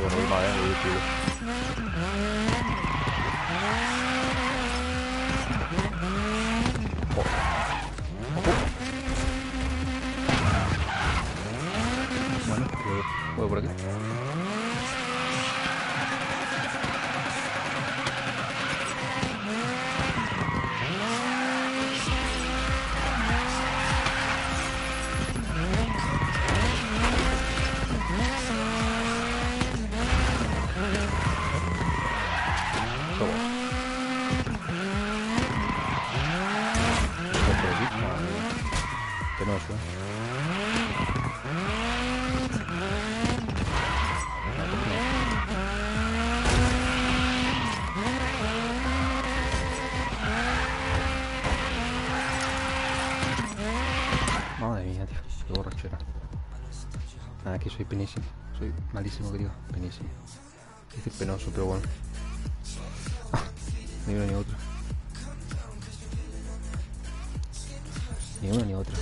no voy mal, voy culo. Bueno, voy por aquí. Penoso, Madre mía, tío, qué borrachera. Nada, aquí soy penísimo. Soy malísimo, querido. Penísimo. Es decir, penoso, pero bueno. Ni una ni otra. Ni una ni otra.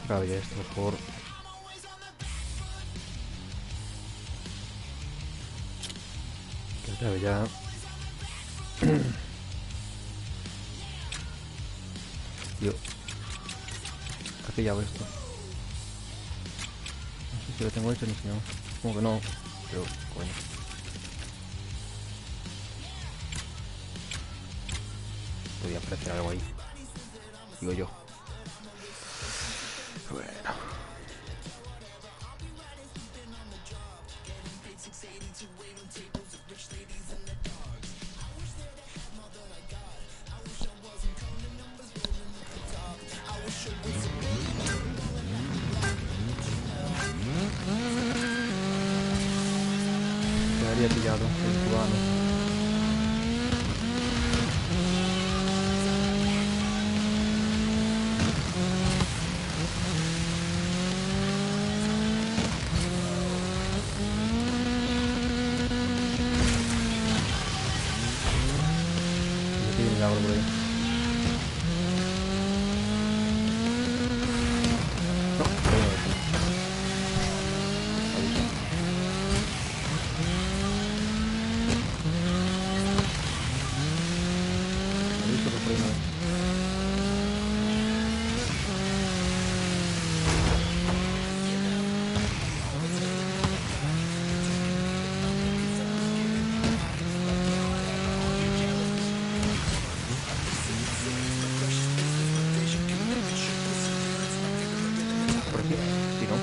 Cabe esto, por favor. Que acabe ya. Tío. ¿Qué ha pillado esto? No sé si lo tengo hecho ni si no. Como que no. Pero, coño. Podía aparecer algo ahí. Digo yo. Bueno. Quedaría pillado el cubano. Por ahí. No, aviso que por ahí no. Por aquí, si no.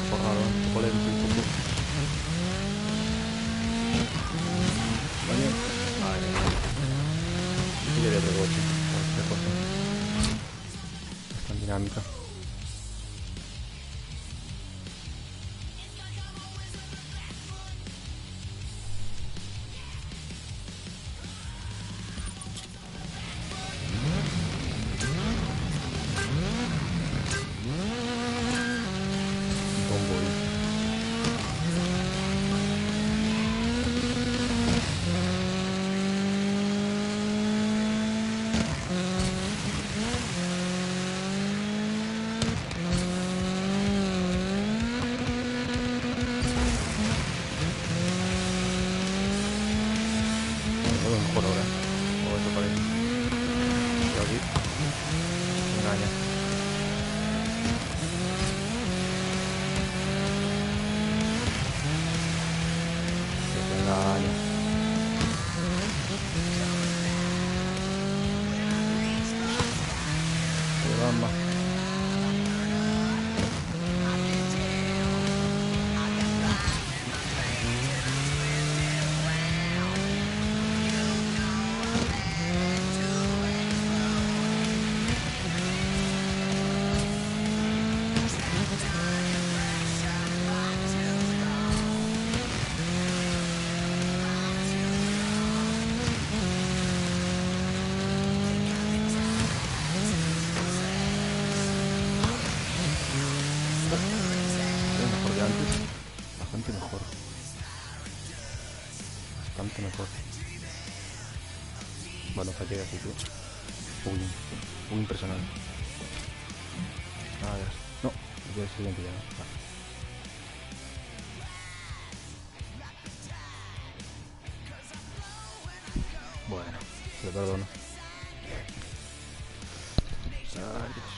Por raro, un poco lento, un poco. Vale. Vale. Yo quería otro coche. Otra cosa. Tan dinámica. daño. Que tenga daño. Bamba. Mejor que antes. Bastante mejor. Bastante mejor. Bueno, fallé así que... Uy, muy impresionante. A ver. No, yo el siguiente ya no. Vale. Bueno, le perdono. Ay, Dios.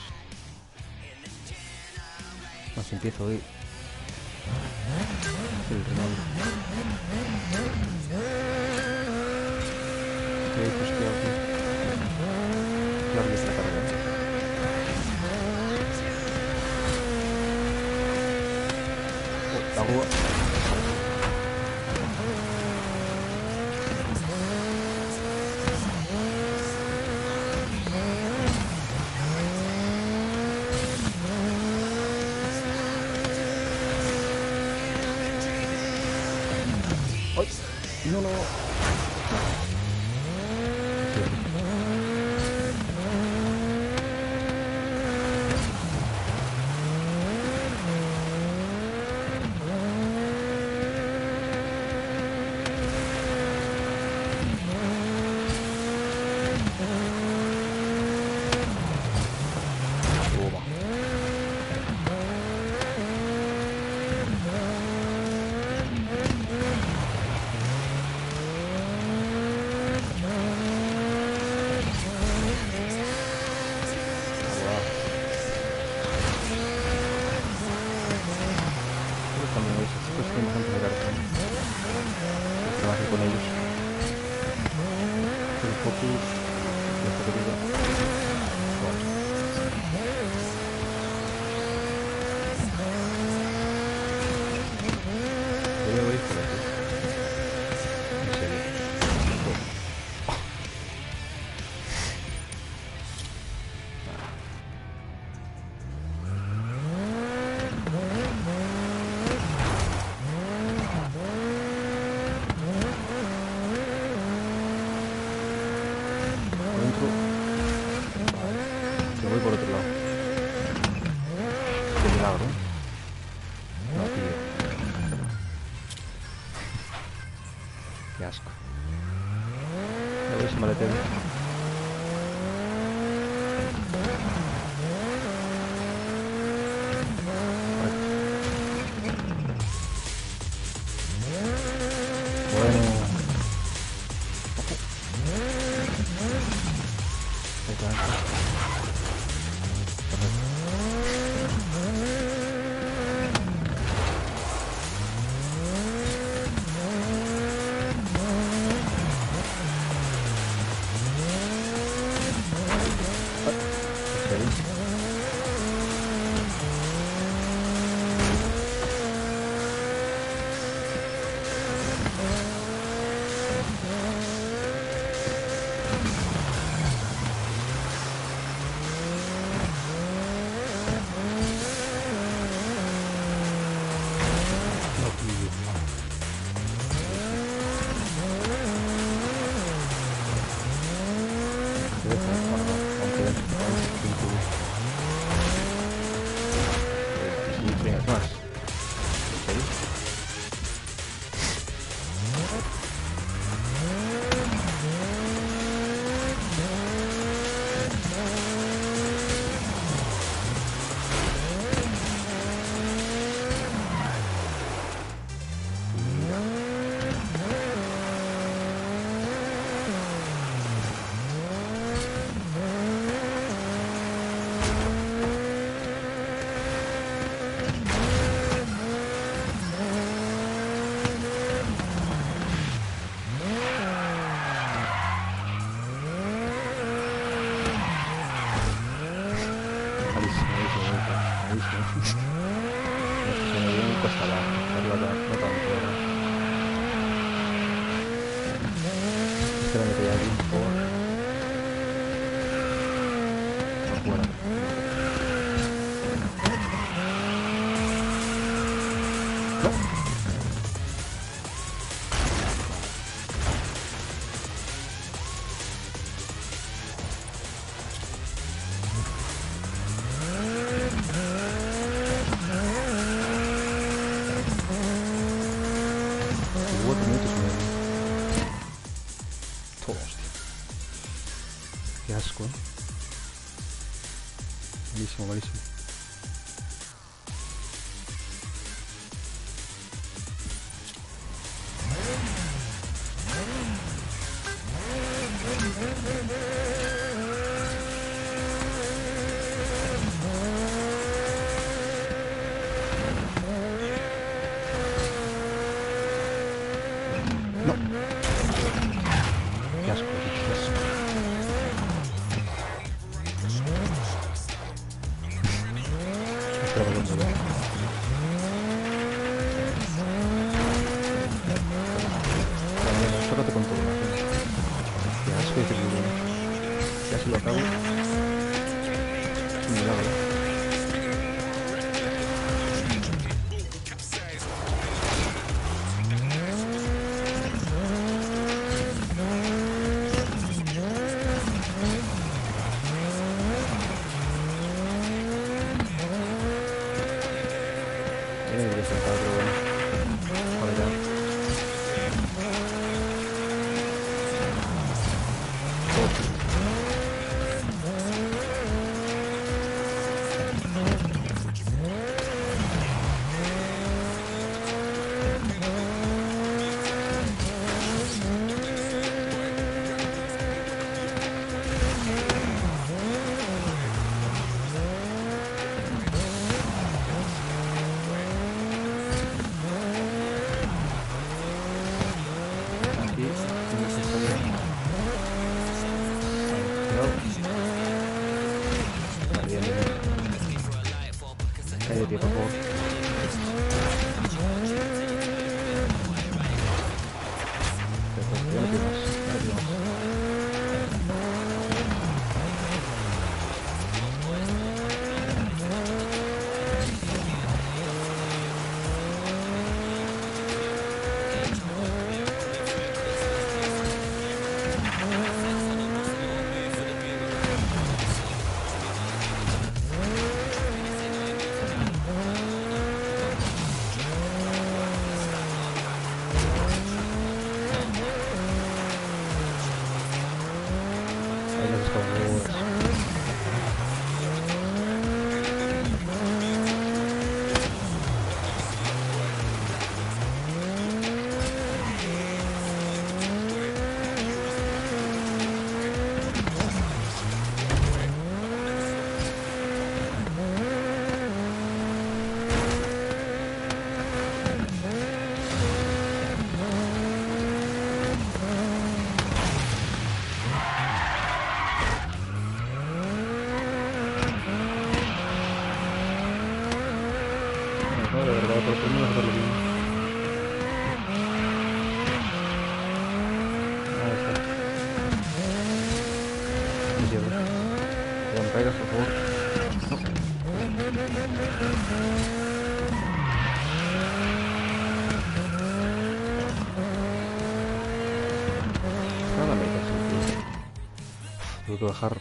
No, si empiezo hoy. El Ronaldo. ¿Qué dices que aquí? Claro que está cargando. La grúa. ¡Ay! No, no. Toma. También hoy estos temas antes de mirar trabajé con ellos. El focus, la fotografía. Bueno. Yo me voy por aquí. En serio. Dentro. Vale. Yo voy por otro lado. Qué milagro. No, tío. Qué asco. Me voy sin maletero. Bueno. Ahí está. Malísimo, malísimo. Se me dio un cuesta abajo, arriba no tanto, ¿verdad? Espera, me quedé aquí un poco. Por fuera. No. Qué asco, ¿eh? Malísimo, malísimo. No. Qué asco, qué asco. Espera, cuando vea. Sócate con todo, ¿no? Qué asco de tribuno. Ya se lo acabo. Es un milagro. Ya me debería sentar, pero bueno. Vale, ya. Aquí, innecesario. Vale, cuidado. Vale, bien, bien. Cállate, por favor. Perfecto, ya no pido más. Ya no pido más. Ahí las escabullosas. No, de verdad, por fin no hacerlo bien. Ahí está. Me llevo. No me caigas, por favor. No. Nada me casi, tío. Tengo que bajar